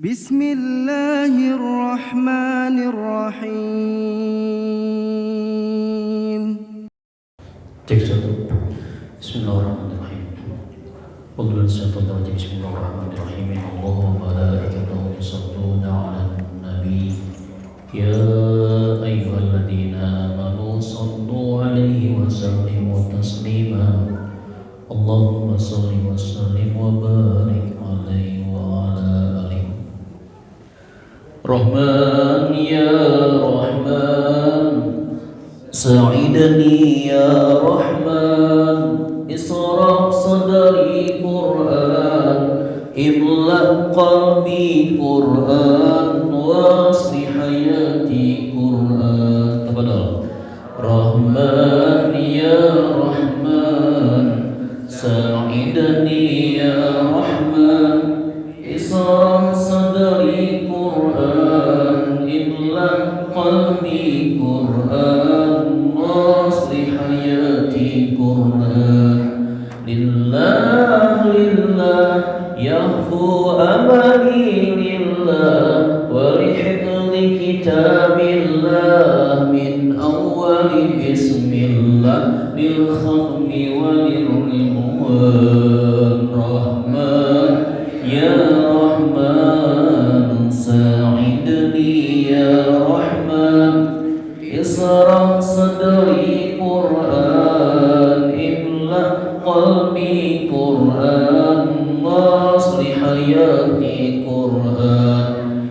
Bismillahirrahmanirrahim. Cek satu. Bismillahirrahmanirrahim. Bismillahirrahmanirrahim. Allahumma malaikatahu yusalluna 'alan nabi. Ya ayyuhalladzina amanu sallu 'alaihi wa sallimu taslima. Allahumma shalli wa sallim wa barik 'alaihi wa 'ala alihi. Rahman ya Rahman, sa'idani ya Rahman, isra' sadri Qur'an, imla' qalbi Qur'an, wasli hayati Qur'an. Tafadhal. Rahman ya Rahman, sa'idani ya Rahman, isra' sadri Qur'an, imla' qalbi Qur'an, wasli hayati Qur'an. Lillah lillah yahfu amali lillah, wa lihifdhi kitabillah, min awwali bismillah lil khatmi wa lil ridwan. Rahman ya Rahman, sa'idni ya Rahman, isra' sadri Qur'an, imla' qalbi Qur'an, wasli hayati Qur'an.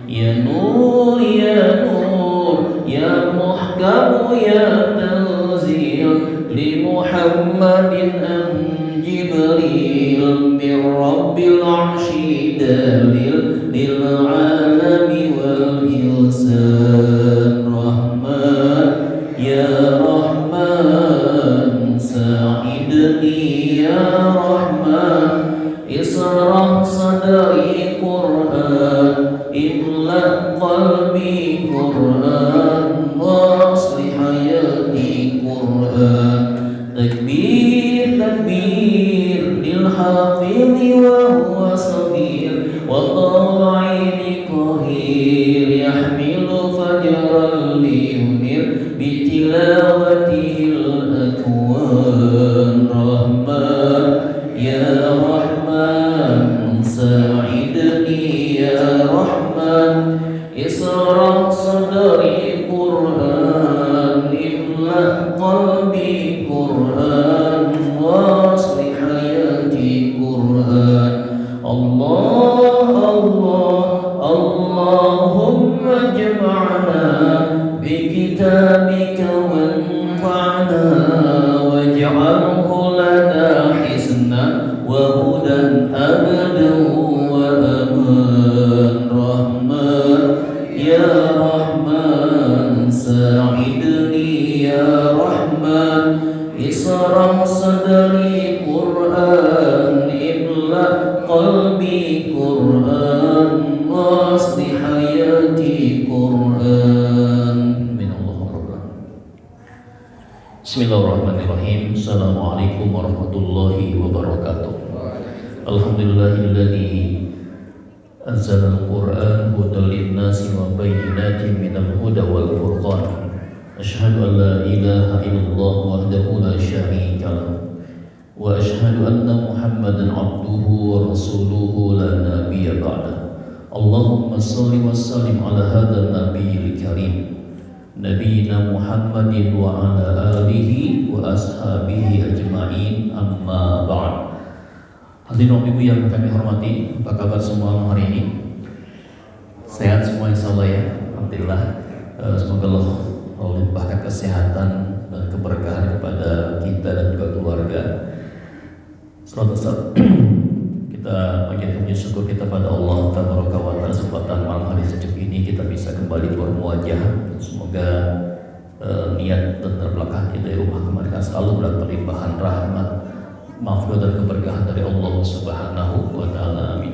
Ya Nur ya Nur ya Muhkam ya Tanzil, li Muhammadin an Jibril, min Rabbil Arshi dalil, lil alami wal insan. Rahman ya Rahman, sa'idni ya Rahman, isra' sadri Qur'an, imla' qalbi Qur'an, wasli hayati Qur'an. Takbir takbir lil hafidhi wa huwa sabir, wa tala'ini qahir, yahmilu fajran liyunir, bitilawatihil akwan. Rahman ya Rahman, sa'idni ya Rahman, isra' sadri Qur'an, imla' qalbi Qur'an, wasli hayati Qur'an. Allah Allah Allahumma jama'na bi kitabika wanfa'na, waj'alhu lana hisna wa hudan abadan wa aman. Rahman ya Rahman, sa'idni ya Rahman, isra' sadri Qur'an, imla' qalbi Qur'an, wasli hayati Qur'an. Min Allah. Bismillahirrahmanirrahim. Assalamualaikum warahmatullahi wabarakatuh. Alhamdulillahilladzi anzala al-Qur'an hudan lin-nasi wa bayyinatin minal huda wal furqan. Asyhadu an la ilaha illallah wahdahu la syarika lahu, wa asyhadu anna Muhammadan abduhu wa rasuluhu la nabiyya ba'da. Allahumma shalli wa sallim ala hadzal nabiyil karim, nabiyina Muhammadin wa ala alihi wa ashabihi ajma'in, amma ba'd. Hadirin ibu yang kami hormati, apa kabar semua hari ini? Sehat semua insyaallah ya. Alhamdulillah. Semoga Allah melimpahkan kesehatan dan keberkahan kepada kita dan juga keluarga. Selamat kita panjatkan puji syukur kita pada Allah Tabaraka wa Ta'ala, kesempatan malam hari sejuk ini kita bisa kembali bermuajah. Semoga niat dan terbelakang kita di rumah kemarin selalu mendapat perlimpahan rahmat, maghfirah dan keberkahan dari Allah Subhanahu wa Ta'ala. Amin.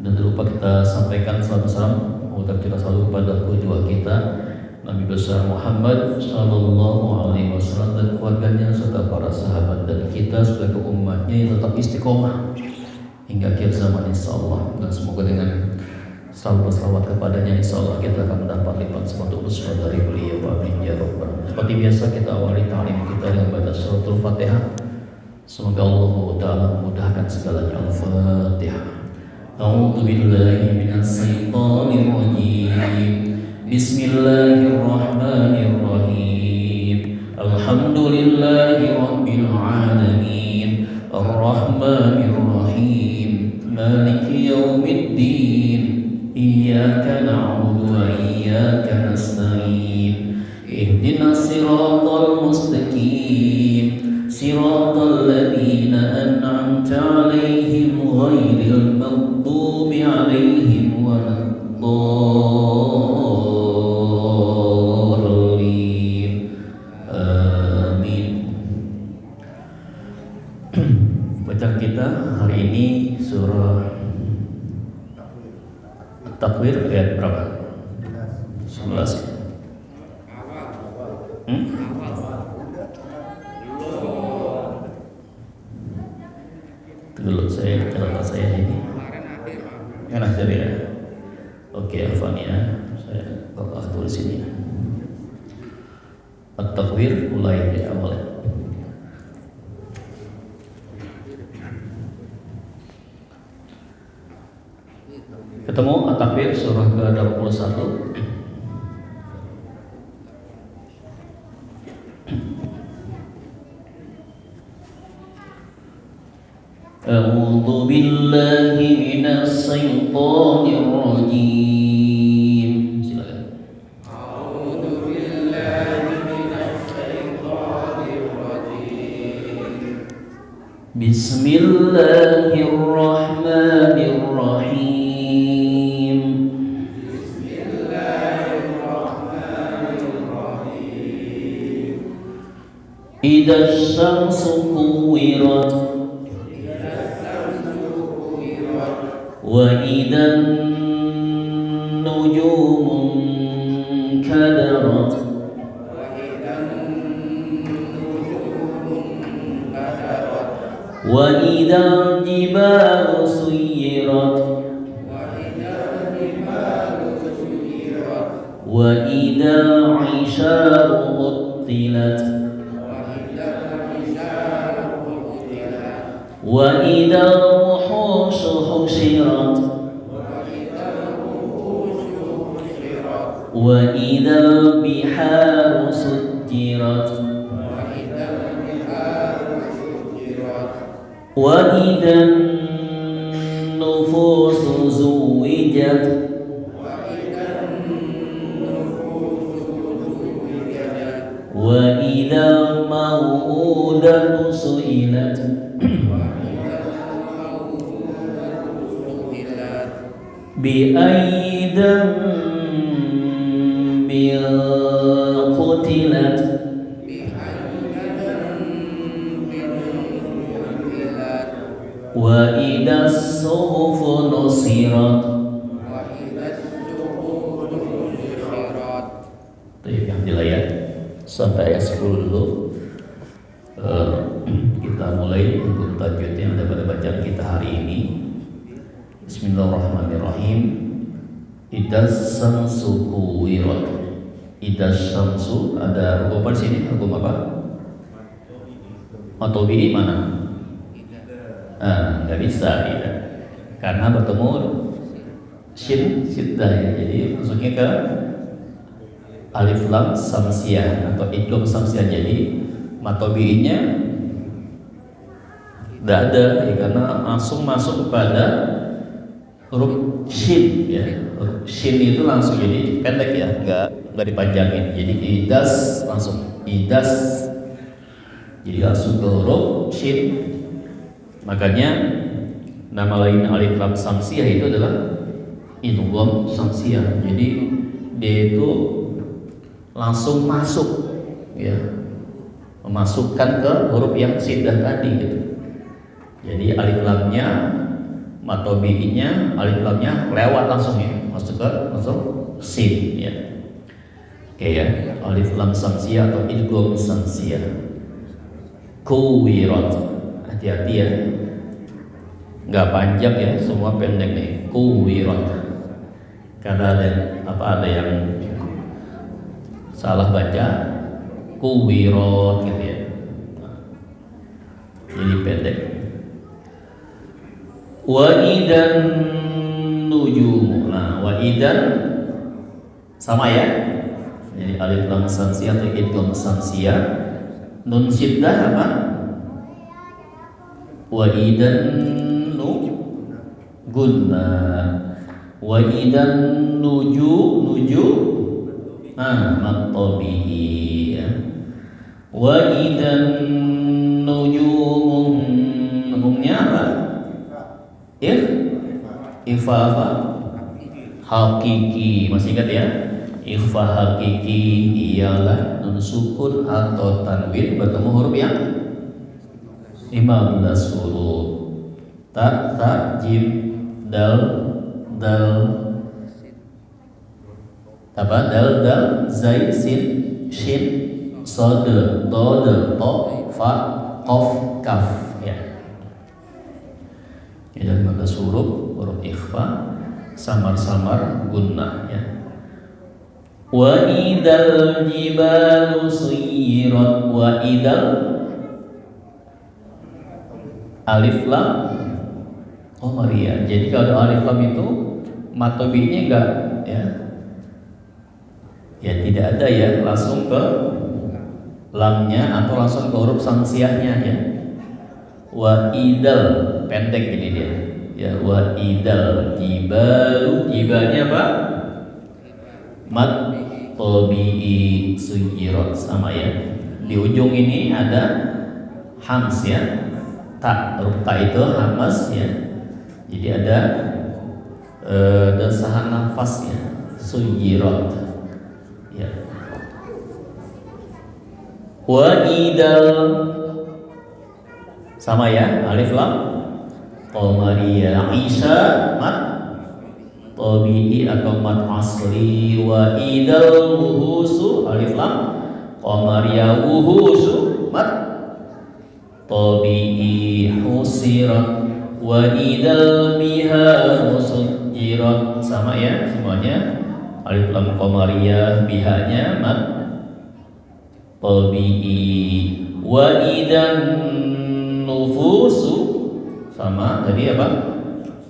Dan tidak lupa kita sampaikan salam mengucap kita selalu kepada kedua kita Nabi besar Muhammad Sallallahu Alaihi Wasallam dan keluarganya serta para sahabat dan kita sebagai umatnya yang tetap istiqomah hingga akhir zaman insyaallah. Dan semoga dengan Salam berselawat kepadanya, insya Allah kita akan mendapat lipat sepatu uswah dari beliau. Amin ya rabbal alamin. Seperti biasa kita awali ta'lim kita dengan baca suratul Fatihah. Semoga Allah Ta'ala memudahkan segalanya. Al-Fatihah. A'udzu billahi minasy syaithanir rajim. Bismillahirrahmanirrahim. Alhamdulillahi rabbil alamin. Ar-Rahmanir Rahim. Maliki yaumiddin. Iyyaka na'budu wa iyyaka nasta'in. Ihdinas siratal mustaqim. Siratal ladzina an'amta 'alaihim ghairil maghdubi 'alaihim waladdallin. Amin. Bacaan kita hari ini surah Takwir ayat berapa? 11. Dulu saya catatan saya ini. Yang akhir ya. Oke, Afan ya. Saya bakal tulis ini. At-Takwir mulai dari awal. Ketemu At-Takwir surah ke-21. A'udzu billahi minasy syaithanir rajim. Silakan. A'udzu billahi minasy syaithanir rajim. Bismillahirrahmanirrahim. Bismillahirrahmanirrahim. Idza syamsu kuwirat wa idan nujumun kadarat wa idal jibalu suyirat wa idal isyaru uttilat wa idal wuhushu husyirat wa idal biharu sujjirat wa idan nufusu zuwijat wa idal mau'udatu su'ilat bi ayyi dhanbin qutilat wa idas suhufu nusirat. Baik, alhamdulillah ya. Sampai ayat 10 dulu. Kita mulai untuk tajwid yang ada pada bacaan kita hari ini. Bismillahirrahmanirrahim. Idas syamsu kuwirat. Idas syamsu ada hukum apa di sini? Hukum apa? Matobi mana? Nggak bisa ya. Karena bertemu shin syiddah ya. Jadi masuknya ke alif lam samsiah atau idgham samsiah. Jadi matobi'nya tidak ada ya, karena langsung masuk kepada huruf shin ya. Huruf shin itu langsung jadi pendek ya, nggak dipanjangin. Jadi idas langsung idas. Jadi langsung ke huruf shin. Makanya nama lain alif lam samsiah itu adalah idgham samsiah. Jadi dia itu langsung masuk ya, memasukkan ke huruf yang syiddah tadi gitu. Jadi alif lamnya matobi'inya alif lamnya lewat langsung ya, masuk sin ya. Oke ya, alif lam samsiah atau idgham samsiah. Kuwirat, hati-hati ya, nggak panjang ya, semua pendek nih. Kuwirat. Karena ada yang salah baca kuwirot gitu ya. Jadi pendek. Wa idan nujum. Nah, wa idan sama ya. Jadi alif lam samsiyah atau idgham samsiyah. Nun syiddah apa? Wa idan nu gunna. Wa idan nuju matabihi ya. Wa idan nujumnya apa? Ifa hakiki, masih ingat ya? Ifa hakiki ialah nun sukun atau tanwin bertemu huruf yang 15 huruf. Ta, jim, dal, zai, sin, shin, sod, dod, to, fa, qaf, kaf ya. Ini 15 huruf ikhfa, samar-samar gunnah ya. Wa idal jibalu suyirat. Wa idal alif lam qamariyah. Jadi kalau alif lam itu matobinya enggak ya. Ya tidak ada ya, langsung ke lamnya atau langsung ke huruf samsiahnya ya. Wa idal pendek ini dia. Ya wa idal jibalu, jibalnya apa? Mat tabi'i suyirat sama ya. Di ujung ini ada hams ya. Huruf ta itu hamas ya. Jadi ada desahan nafasnya suyirat ya. Wa idal sama ya, alif lam qamariyah. Isa mat tabi'i atau mat asli. Wa idal wuhusu alif lam qamariyah. Wuhusu mat tabi'i husirat. Wa idal biharu sujirat sama ya semuanya, alif lam qamariyah, bihanya mat tabi'i. Wa idan nufusu sama tadi apa?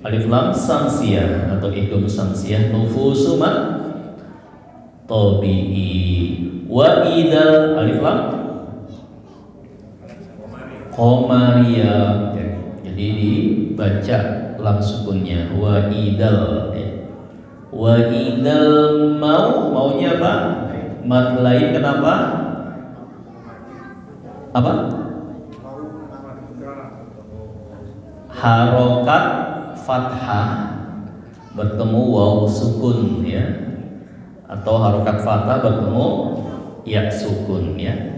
Alif lam samsiyah atau idgham samsiyah, nufusu mat tabi'i. Wa idal alif lam qamariyah. Jadi dibaca lam sukunnya wa idal ya. Wa idal maunya apa? Mat lain kenapa? Apa? Harokat fathah bertemu waw sukun ya, atau harokat fathah bertemu ya sukun ya.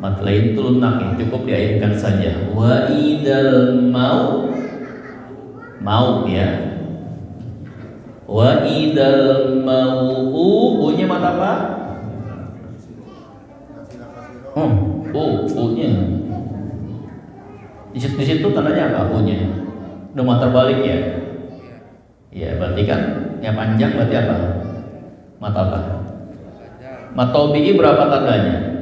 Mat lain itu lunak ya, cukup diairkan saja. Wa idal mau ya. Wa idal u-nya mat apa? U-nya. Di situ tandanya apa u-nya? Udah mat terbalik ya? Ya, berarti kan yang panjang berarti apa? Mat apa? Mat tabi'i berapa tandanya?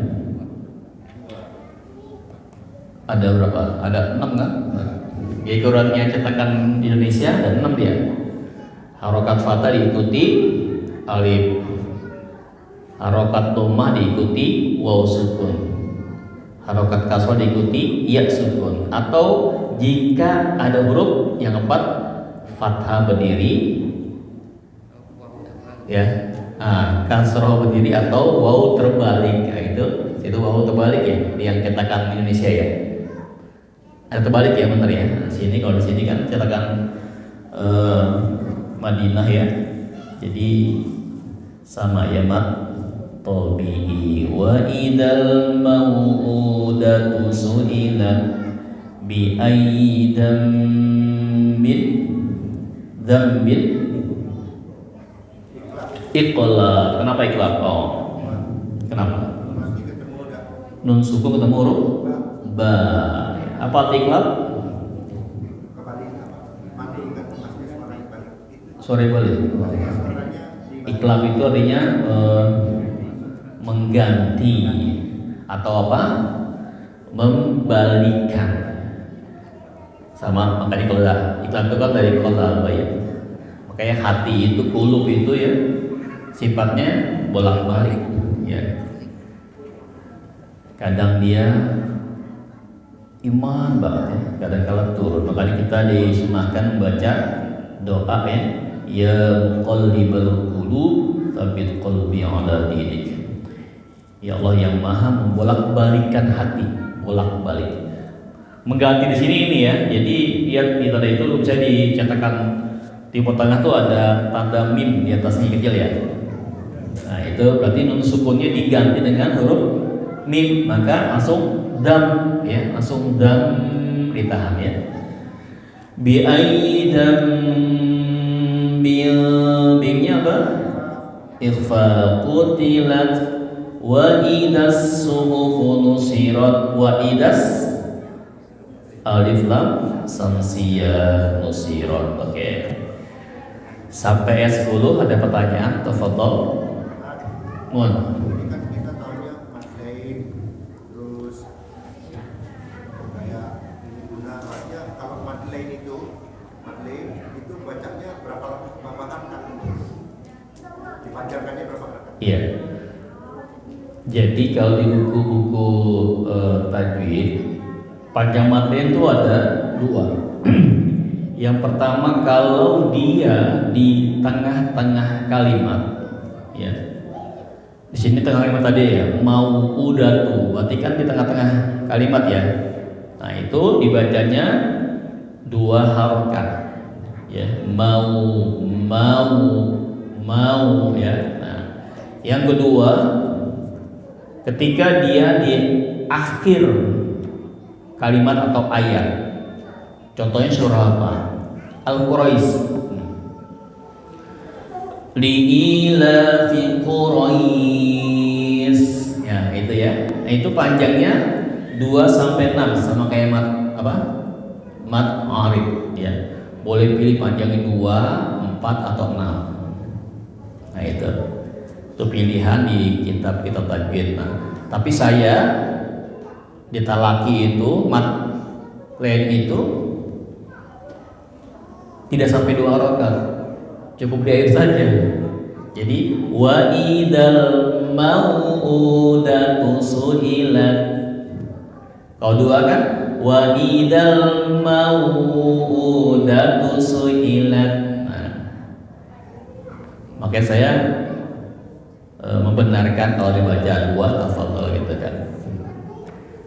Ada berapa? Ada 6 kan? Ya, ukurannya cetakan Indonesia ada 6 dia. Harokat fathah diikuti alif, harokat dhammah diikuti waw sukun, harokat kasrah diikuti ya sukun. Atau jika ada huruf yang keempat fathah berdiri ya, kasrah berdiri atau waw terbalik. Nah, itu waw terbalik ya, yang cetakan Indonesia ya. Ada terbalik ya, benar ya. Sini kalau di sini kan cetakan Madinah ya. Jadi sama ya mat tabi'i. Wa idal mau'udatu su'ilat bi ayyi dzambin iqlab. Kenapa iqlab? Kenapa? Nun sukun ketemu huruf ba. Apa iqlab? Suara balik. Iqlab itu artinya mengganti atau apa? Membalikan. Sama makanya kalau iqlab itu kan dari qalaba ya. Makanya hati itu, qulub itu ya sifatnya bolak-balik ya. Kadang dia iman banget ya, kadang kala turun. Makanya kita disunahkan membaca doa ya muqallibal qulub tsabbit qalbi ala dinik. Ya Allah yang maha membolak-balikan hati, bolak-balik. Mengganti di sini ini ya. Jadi lihat di tanda itu bisa dicetakkan timur tengah tuh ada tanda mim di atasnya kecil ya. Nah itu berarti nun sukunnya diganti dengan huruf mim, maka langsung dam ya, langsung dam ditahan ya. Bi aidam bil bimnya apa? Ikhfa qutilat wa idas suhufu nusirat wa idas alif lam samsiyah nusirat. Oke. Sampai S10 ada pertanyaan, tafadhol. Mohon. Kan kita tahunya matlain, terus kayak ini guna artinya kalau matlain itu bacanya berapa rakaat kan dipanjangkannya berapa rakaat? Iya. Jadi kalau di buku-buku tajwid panjang matlain itu ada dua. Yang pertama kalau dia di tengah-tengah kalimat, ya. Di sini tengah kalimat tadi ya, mau udatu, berarti kan di tengah-tengah kalimat ya. Nah itu dibacanya dua harokat, ya. Mau ya. Nah, yang kedua ketika dia di akhir kalimat atau ayat. Contohnya surah apa? Al-Quraish. Li'ilafi Quraish. Ya, itu ya. Nah, itu panjangnya 2 sampai 6 sama kayak mat apa? Mat arif ya. Boleh pilih panjangnya 2, 4 atau 6. Nah, itu pilihan di kitab-kitab tajwid. Nah, tapi saya di talaki itu mat lain itu tidak sampai 2 harokat, cukup di akhir saja. Jadi wa idal mau'udatu su'ilat. Kalau 2 kan wa idal mau'udatu su'ilat. Nah, makanya saya membenarkan kalau dibaca 2 tafadhol gitu kan.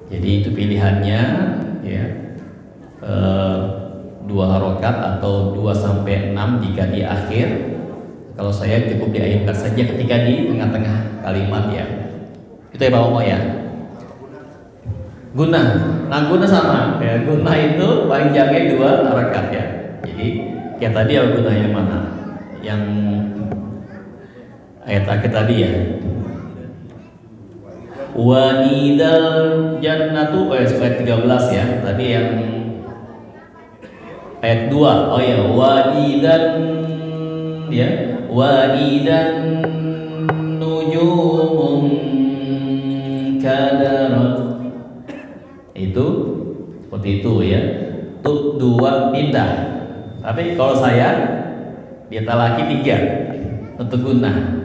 Jadi itu pilihannya ya. 2 harokat atau 2 sampai 6 jika di akhir. Kalau saya cukup diakhirkan saja ketika di tengah-tengah kalimat ya. Itu ya Pak Omo ya. Guna. Nah guna sama ya. Guna itu panjangnya 2 harokat ya. Jadi kayak tadi ya gunanya mana? Yang ayat akhir tadi ya. Wa idal jannatu ayat 13 ya. Tadi yang ayat 2. Oh ya, wa idan ya, wa idan nujumun kadarat. Itu seperti itu ya. Tuh 2 pindah. Tapi kalau saya dia talaki 3 untuk guna.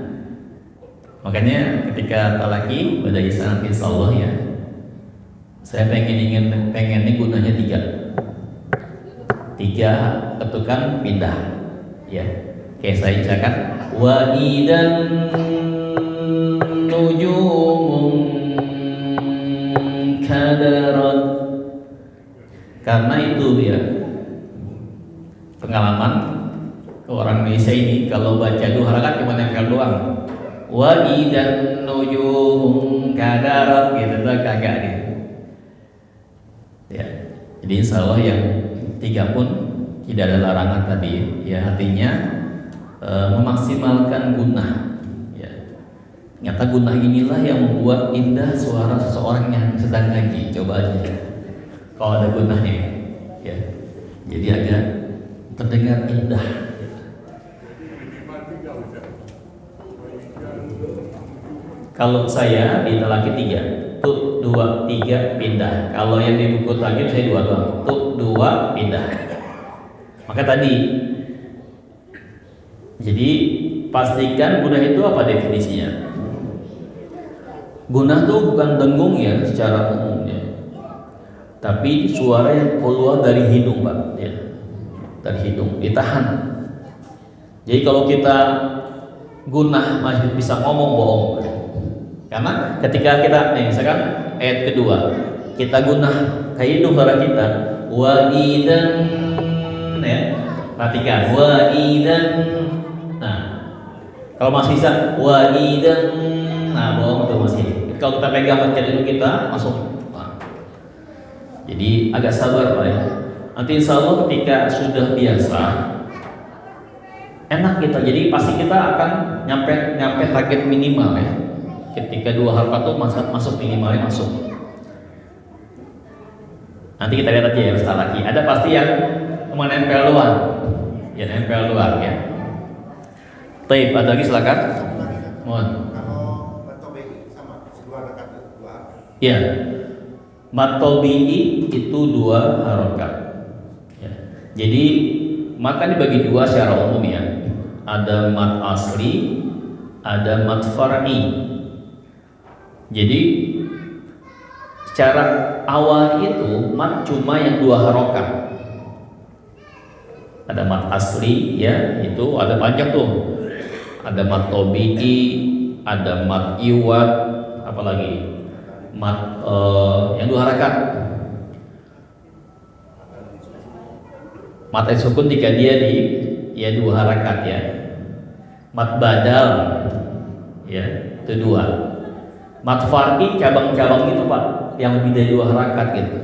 Makanya ketika talaki pada isyarat insyaallah ya. Saya pengen ini gunanya 3 ketukan pindah ya. Kayak saya ucapkan wa idan nujumun kadarat. Karena itu ya pengalaman orang Indonesia ini kalau baca 2 harokat cuma nempel doang. Wa idan nujumun kadarat gitu tuh kagak nih. Ya. Jadi insyaallah yang 3 pun tidak ada larangan tadi ya, artinya memaksimalkan gunah ya. Nyata gunah inilah yang membuat indah suara seseorang yang sedang ngaji. Coba aja kalau ada gunahnya ya, jadi agak terdengar indah. Kalau saya di talaki 3, tuh 2, 3 pindah. Kalau yang di buku talaki saya 2 doang, tuh 2 pindah. Maka tadi, jadi pastikan gunah itu apa definisinya? Gunah tuh bukan dengung ya secara umumnya, tapi suara yang keluar dari hidung, Pak, ya. Dari hidung ditahan. Jadi kalau kita gunah masih bisa ngomong bohong. Karena ketika kita nih misalkan ayat kedua kita gunah ke hidung suara kita, wa idan, ya, perhatikan wa idan. Nah, kalau masih bisa wa idan, nah bohong tuh masih. Kalau kita pegang ke hidung kita masuk. Nah, jadi agak sabar Pak ya. Nanti insya Allah ketika sudah biasa enak kita, jadi pasti kita akan nyampe target minimal ya. Ketika 2 harokat itu masuk minimalnya masuk. Nanti kita lihat aja ya setelah lagi. Ada pasti yang menempel luar, ya nempel luar ya. Taib, ada lagi silakan. Mohon. Kalau matobi sama 2 rakaat 2. Ya, matobi itu 2 harokat. Ya. Jadi maka dibagi 2 secara umum ya. Ada mat asli, ada mat far'i. Jadi secara awal itu mat cuma yang 2 harokat. Ada mat asli ya, itu ada panjang tuh. Ada mat tobi'i, ada mat iwat, apalagi mat yang 2 harokat. Mat sukun jika dia di ya 2 harokat ya. Mat badal ya, itu 2. Mat far'i cabang-cabang itu Pak, yang lebih dari 2 harokat gitu.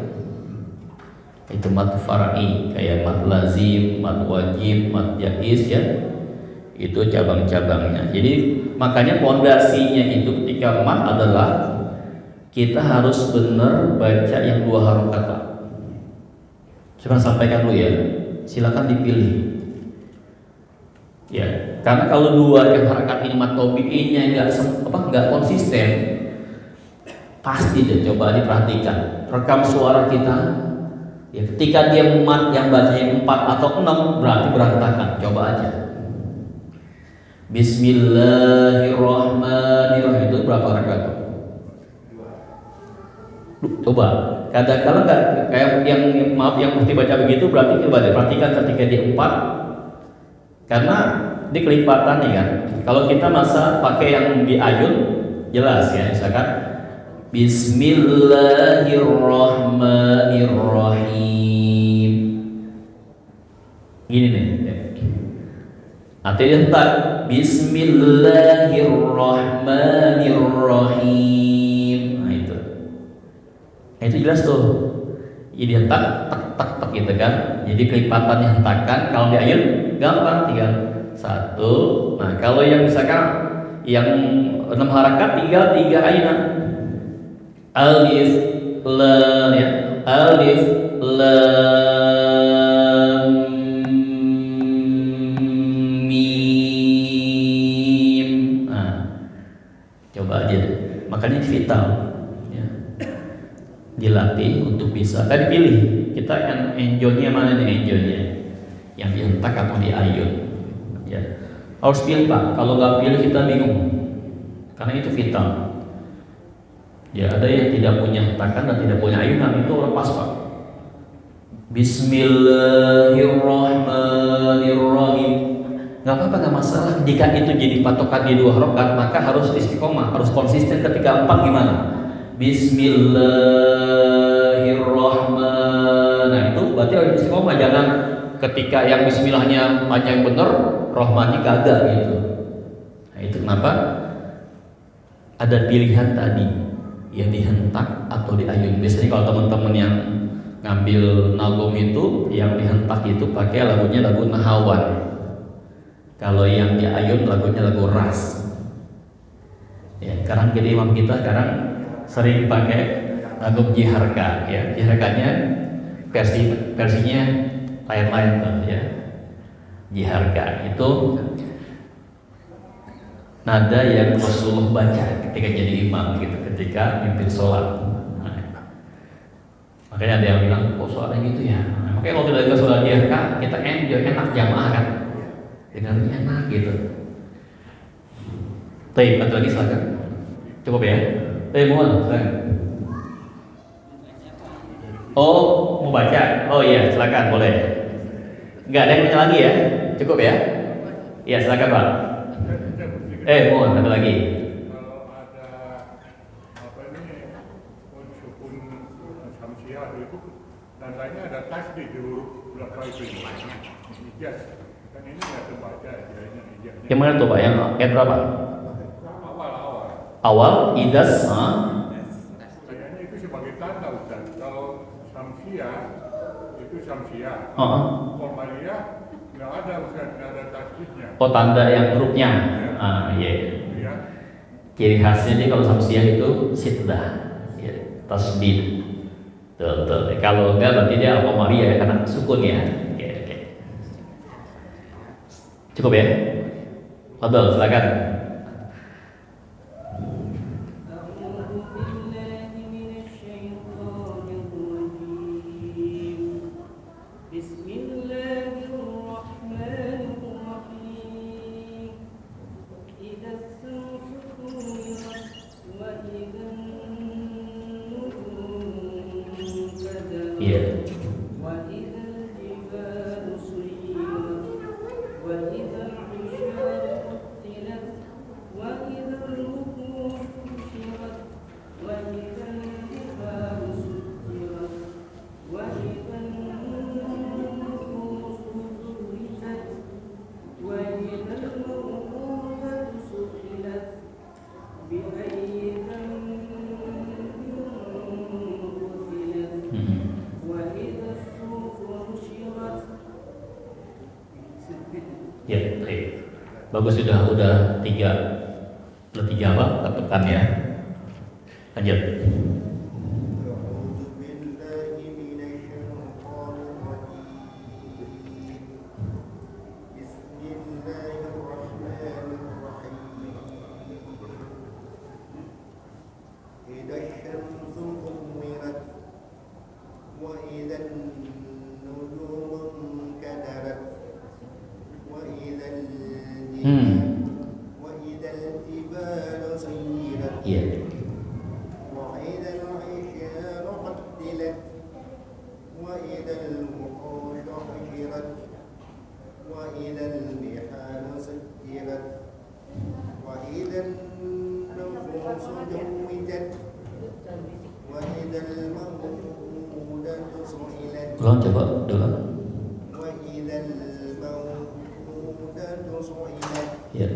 Itu mat far'i kayak mat lazim, mat wajib, mat jaiz ya. Itu cabang-cabangnya. Jadi makanya pondasinya itu ketika mat adalah kita harus benar baca yang 2 harokat Pak. Coba sampaikan dulu ya. Silakan dipilih. Ya, karena kalau 2 yang harokat ini mat tobi'inya enggak konsisten, pasti deh, coba diperhatikan rekam suara kita ya, ketika dia mat yang bacanya 4 atau 6 berarti berantakan. Coba aja Bismillahirrahmanirrahim itu berapa rakaat? Coba kadang-kadang nggak kayak yang mesti baca begitu, berarti coba deh perhatikan ketika dia 4, karena ini kelipatannya kan. Kalau kita masa pakai yang di ayun jelas ya, misalkan Bismillahirrahmanirrahim. Gini nih. Artinya entar Bismillahirrahmanirrahim. Nah itu. Nah, itu jelas tuh. Jadi hentak tak gitu kan. Jadi kelipatannya hentakan. Kalau di ayun gampang, tinggal 1. Nah, kalau yang misalkan yang 6 harokat tinggal 3 ayunan. Alif lam ya, alif lam mim. Nah, coba aja deh. Makanya vital ya. Dilatih untuk bisa. Tadi pilih kita yang enjoynya mana nih enjoynya? Yang dihentak atau di ayun? Ya. Harus pilih Pak. Kalau nggak pilih kita bingung. Karena itu vital. Ya, ada yang tidak punya hentakan dan tidak punya ayunan, itu lepas Pak. Bismillahirrahmanirrahim. Nggak apa-apa, nggak masalah. Jika itu jadi patokan di 2 harokat, maka harus istiqomah, harus konsisten. Ketika 4 gimana? Bismillahirrahmanirrahim. Nah itu berarti harus istiqomah. Jangan ketika yang bismillahnya panjang bener, rahmannya kagak gitu. Nah itu kenapa? Ada pilihan tadi, yang dihentak atau diayun. Biasanya kalau teman-teman yang ngambil nagum itu, yang dihentak itu pakai lagunya lagu Nahawan. Kalau yang diayun lagunya lagu ras. Ya, sekarang jadi imam kita sekarang sering pakai lagu jiharka. Ya, jiharkanya versinya lain-lain tuh ya. Jiharka itu nada yang Rasulullah baca ketika jadi imam gitu, ketika mimpin sholat. Nah, makanya ada yang bilang, kok sholatnya gitu ya? Nah, makanya kalau kita dengar sholat dia kan, kita enjoy, enak jamaah kan, dengarnya enak gitu. Baik, ada lagi silakan. Cukup ya? Mohon silakan. Oh, mau baca? Oh iya, silakan, boleh. Enggak ada yang punya lagi ya? Cukup ya? Iya, silakan Pak. Mohon, ada lagi. Kalau ada apa ini sukun samsiah itu tandanya ada tasdid di huruf belakang itu. Ijaz. Kan ini nggak terbaca ijaznya. Yang mana tuh Pak? Yang ayat berapa? Awal-awal. Awal, idas, Kayaknya itu sebagai tanda Ustaz. Kalau samsiah itu samsiah. Formaliyah nggak ada Ustaz, nggak ada tasdidnya. Oh, tanda yang hurufnya. Iya. Ya. Ciri khasnya nih kalau samsiah itu sitdah, ya, tasdid. Betul. Kalau enggak berarti dia al-qamariyah ya, karena sukun ya. Oke. Cukup ya? Fadhal, silakan. Ya, baik. Bagus, udah tiga apa? Tekan ya. Lanjut. Ulang, coba ulang. Ya.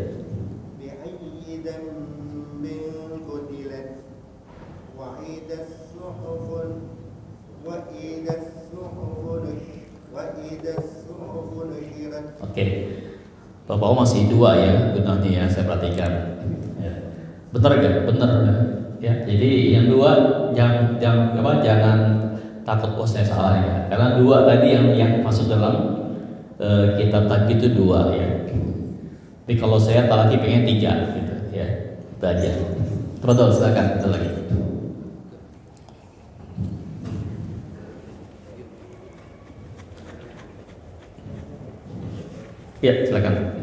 Oke. Bapak masih dua ya gunanya ya, saya perhatikan. Ya. Benar gak? Benar. Ya. Jadi yang dua jangan takut saya salah ya. Karena dua tadi yang masuk dalam kitab tadi itu dua ya. Tapi kalau saya lagi pengen tiga gitu ya. Itu aja. Betul, silakan ada lagi. Ya, silakan.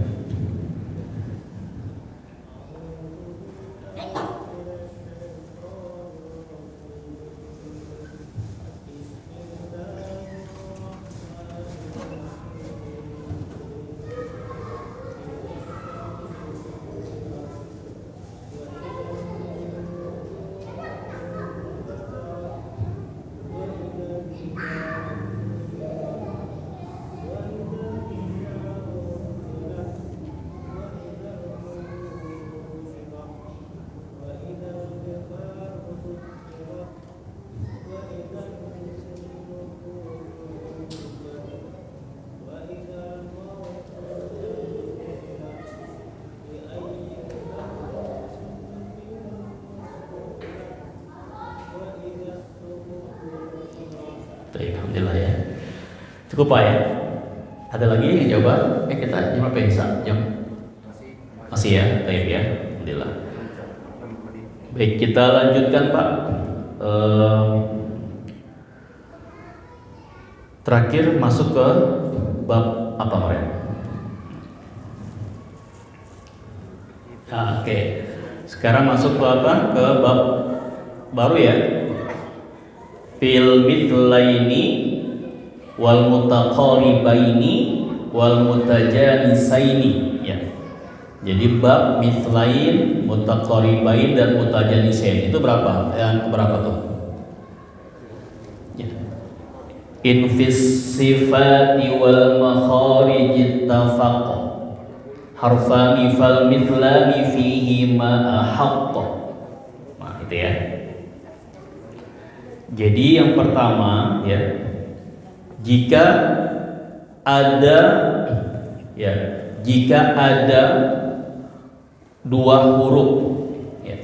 Alhamdulillah ya. Cukup Pak ya. Ada lagi yang jawab? Kita jam berapa ya? Jam masih Masih ya, baik ya, alhamdulillah. Baik, kita lanjutkan Pak. Terakhir masuk ke bab apa kemarin? Oke. Sekarang masuk ke apa? Ke bab baru ya. Fil mithlaini wal mutaqaribaini wal mutajanisaini ya. Jadi bab mithlain, mutaqaribain dan mutajanisain itu berapa? Yang berapa tuh? Ya. In fis sifati wal makharij ittafaqa harfani fal mithlani fihi ma ahaqqa. Nah, itu ya. Jadi yang pertama ya, jika ada dua huruf ya,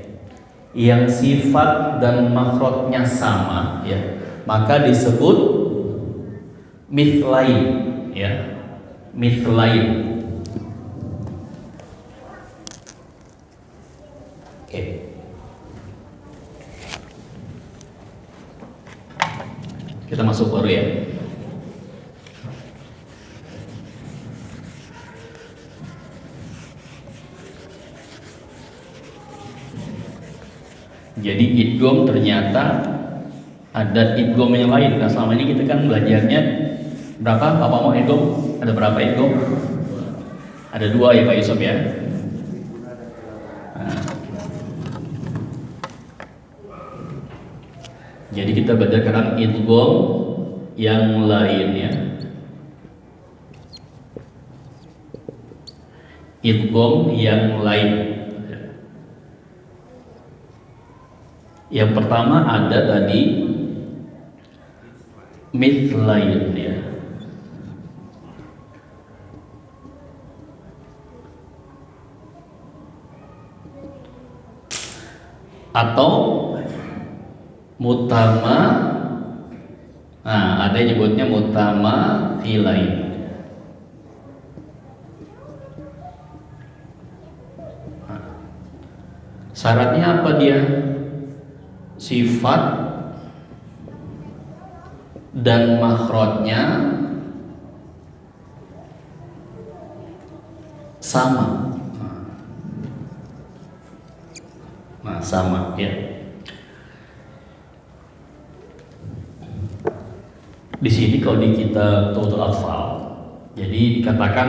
yang sifat dan makhrajnya sama ya, maka disebut mithlain ya, mithlain. Oke. Kita masuk baru ya. Jadi idgham ternyata ada idgham yang lain. Nah, selama ini kita kan belajarnya berapa? Bapak mau idgham? Ada berapa idgham? Ada 2 ya Pak Yusuf ya. Nah. Jadi kita belajar sekarang idgham yang lain ya. Idgham yang lain. Yang pertama ada tadi mithlain ya. Atau mutama. Nah, ada yang nyebutnya mutama filain. Nah, syaratnya apa dia? Sifat dan makhrajnya sama. Nah, sama ya. Di sini kalau di kitab Tuhfatul Atfal, jadi dikatakan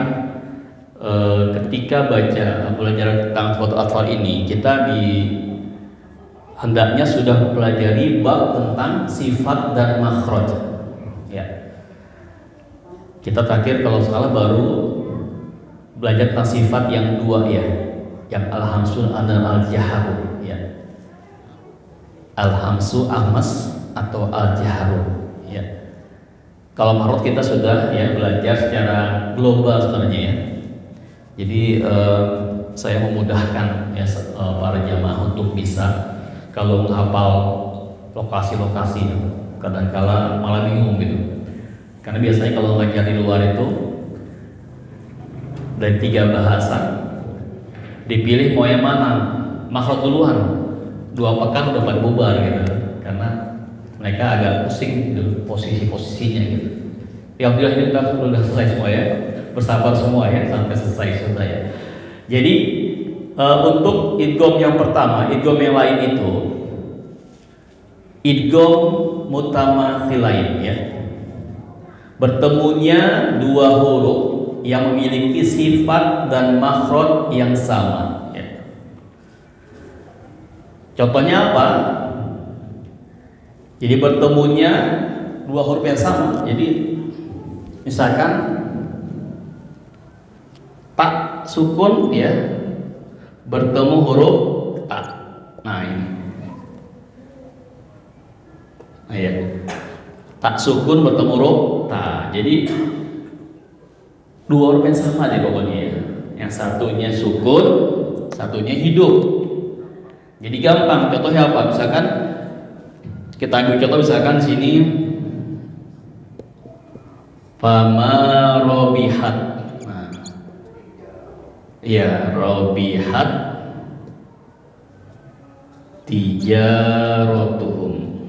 ketika belajar tentang Tuhfatul Atfal ini, kita hendaknya sudah mempelajari bab tentang sifat dan makhraj. Ya. Kita terakhir kalau salah baru belajar tentang sifat yang 2 ya, yang al-hamsu dan al-jaharu ya. Al-hamsu ahmas atau al-jaharu ya. Kalau makhraj kita sudah ya belajar secara global sebenarnya ya. Jadi saya memudahkan ya para jamaah untuk bisa kalau menghafal lokasi-lokasi, kadang-kala malah bingung gitu. Karena biasanya kalau ngajar di luar itu dari 3 bahasa dipilih mau yang mana, makhraj duluan, 2 pekan udah pada bubar gitu. Karena mereka agak pusing gitu, posisi-posisinya gitu. Alhamdulillah ini kita sudah selesai semua ya, bersabar semua ya sampai selesai sudah ya. Jadi untuk idgham yang pertama, idgham yang lain itu idgham mutamathilain ya. Bertemunya 2 huruf yang memiliki sifat dan makhraj yang sama ya. Contohnya apa? Jadi bertemunya 2 huruf yang sama. Jadi misalkan ta sukun ya bertemu huruf ta. Nah ini. Nah ya. Ta sukun bertemu huruf ta. Jadi 2 huruf yang sama deh pokoknya ya. Yang satunya sukun, satunya hidup. Jadi gampang. Contohnya apa? Misalkan kita ambil contoh misalkan sini fama robihat. Nah, Ya, rabihat tijaratuhum.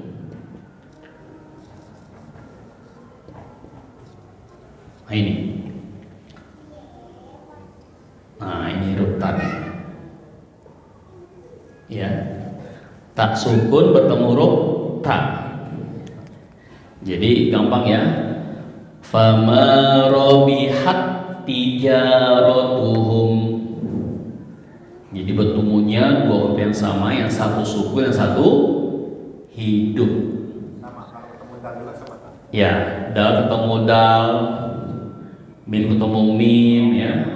Nah ini. Nah ini huruf ta. Ya. Tak sukun bertemu huruf ta. Jadi gampang ya. Fama rabihat tijaratuhum. Jadi bertemunya dua huruf yang sama, yang satu sukun, yang satu hidup. Sama, kalau ketemu dal juga sama. Ya, dal ketemu dal, mim ketemu mim, ya.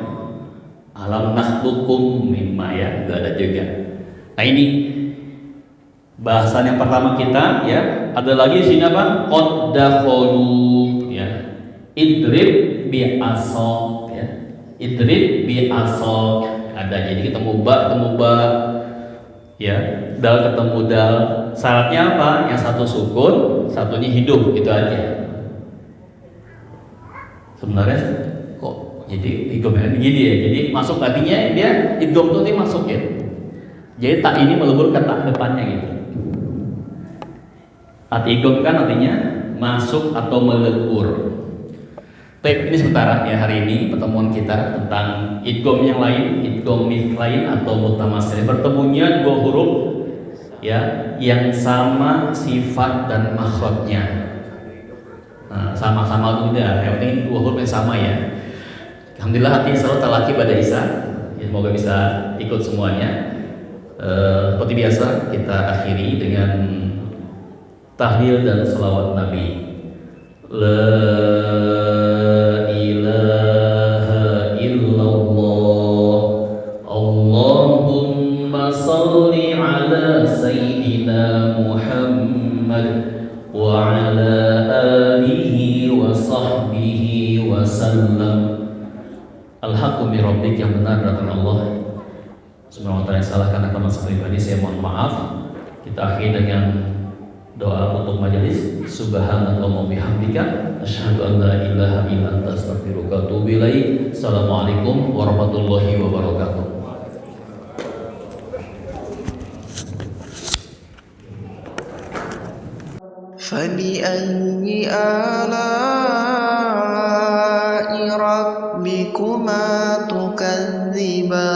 Alam nakhluqum mimma, ya, juga ada juga. Nah ini bahasan yang pertama kita, ya. Ada lagi di sini apa? Qad dakhulu, ya. Idrib bi asok, ya. Idrib bi asok. Ada, jadi ketemu ba, ya, dal ketemu dal. Syaratnya apa? Yang satu sukun, satunya hidup, itu aja. Sebenarnya kok jadi idghamnya gini ya? Jadi masuk artinya dia idgham tuh dia masuk ya. Jadi tak ini melebur ke tak depannya gitu. Tak idgham kan artinya masuk atau melebur. Baik, ini sementara ya hari ini pertemuan kita tentang idgham yang lain, idgham mithlain atau mutamasil. Bertemunya dua huruf ya yang sama sifat dan makhrajnya. Nah, sama-sama udah, yang penting dua huruf yang sama ya. Alhamdulillah hati selalu talaki pada Isa. Ya, semoga bisa ikut semuanya. Seperti biasa kita akhiri dengan tahlil dan selawat Nabi. La ilaha illallah. Allahumma salli ala sayyidina Muhammad wa ala alihi wa sahbihi wa sallam. Al-haqqu min rabbik, yang benar datang Allah Subhanahu wa ta'ala. Yang salah karena teman pribadi, saya mohon maaf. Kita akhiri dengan doa untuk majelis. Subhanallah bihamdika asyhadu an la ilaha illa anta astaghfiruka wa atubu ilaik. Assalamualaikum warahmatullahi wabarakatuh. فبأي آلاء ربكما تكذبان